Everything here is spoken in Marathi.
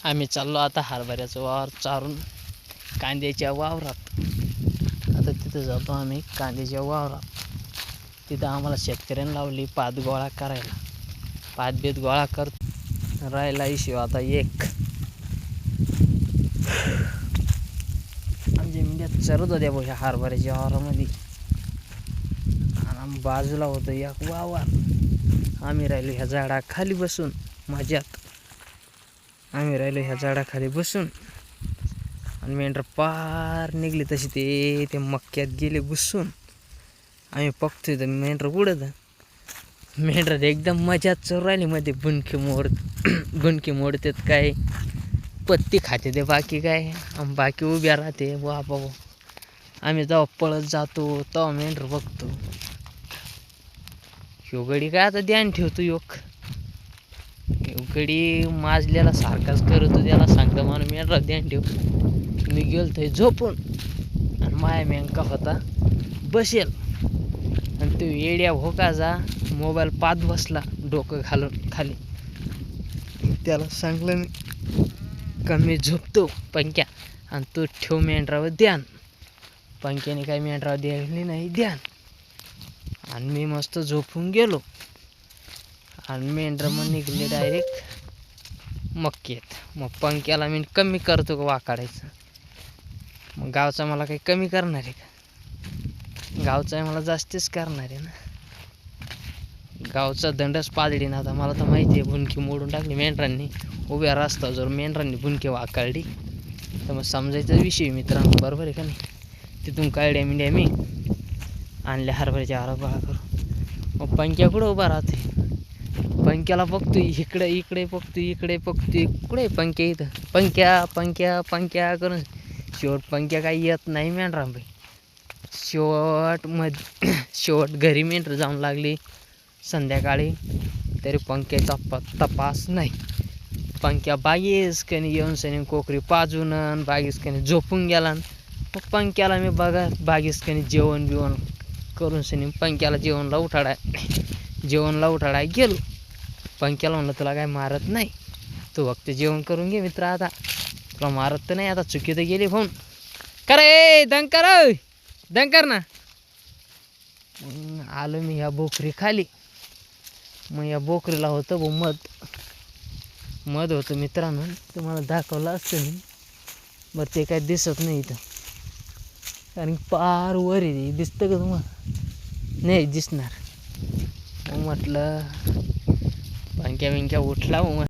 आम्ही चाललो आता हरभऱ्याचं वावर चारून कांद्याच्या वावरात. आता तिथं जातो आम्ही कांद्याच्या वावरात. तिथं आम्हाला शेतकऱ्यांनी लावली पात गोळा करायला. पात बीत गोळा करत राहिला इशू आता एक. आमच्या मेंढ्या चरत होत्या बघ ह्या हरभऱ्याच्या वावरामध्ये. आणि बाजूला होतं एक वावर. आम्ही राहिलो ह्या झाडाखाली बसून मजात. आम्ही राहिलो ह्या झाडाखाली बसून आणि मेंढर पार निघली तशी ते मक्यात गेले घुसून. आम्ही बघतोय तर मेंढर उडत. मेंढर एकदम मजात चोर राहिली मध्ये बुणकी मोडतात काय पत्ती खाते ते बाकी काय बाकी उभ्या राहते. वा बाबा आम्ही जेव्हा पळत जातो तेव्हा मेंढर बघतो. ह्यो गडी काय आता ध्यान ठेवतो गडी माजल्याला सारखाच करतो. त्याला सांगतो म्हणून मेंढरा ध्यान ठेव. मी गेलतोय झोपून आणि माया मेंका होता बसेल आणि तो येड्या भोकाचा मोबाईल पात बसला डोकं घालून खाली. त्याला सांगलं मी का मी झोपतो पंक्या आणि तो ठेव मेंढरावर ध्यान. पंक्याने काही मेंढरावर द्यायला नाही ध्यान आणि मी मस्त झोपून गेलो आणि मेंढर मग निघले डायरेक्ट मक्केत. मग पंक्याला मी कमी करतो का वाकाडायचं. मग गावचा मला काही कमी करणार आहे का. गावचा आहे मला जास्तीच करणार आहे ना. गावचा दंडच पादडी ना. आता मला तर माहिती आहे बुणकी मोडून टाकली मेंढरांनी. उभ्या रस्त्यावर जर मेंढरांनी बुणकी वाकाळली तर मग समजायचा विषय मित्रांनो. बरोबर आहे का नाही. तिथून काढल्या मेंढ्या मी आणल्या हरभऱ्याच्या आरा गोळा करून. मग पंक्या कुठं उभा राहते. पंक्याला बघतोय इकडे इकडे बघतोय इकडे बघतोय कुठे पंक्या इथं पंक्या पंक्या पंक्या करून शेवट पंक्या काही येत नाही मेंढरांबाई. शेवट घरी मेंढर जाऊन लागली संध्याकाळी तरी पंक्याचा तपास नाही. पंक्या बागेस कनी येऊन सनी कोकरी पाजून बागेस कनी झोपून गेला. मग पंक्याला मी बघा बागेस कनी जेवण बिवण करून सनी पंक्याला जेवणला उठाडाय गेलो. पंक्याला म्हणलं तुला काय मारत नाही तू फक्त जेवण करून घे मित्र. आता तुला मारत तर नाही आता चुकी तर गेली फोन करे दंकर ना. आलो मी ह्या बोकरी खाली. मग या बोकरीला होतं मध होतं मित्रांनो. तुम्हाला दाखवलं असतं मी बरं ते काय दिसत नाही इथं कारण पार वर आहे. दिसतं का तुम्हाला नाही दिसणार. मग म्हटलं पंक्या बिंक्या उठला. मग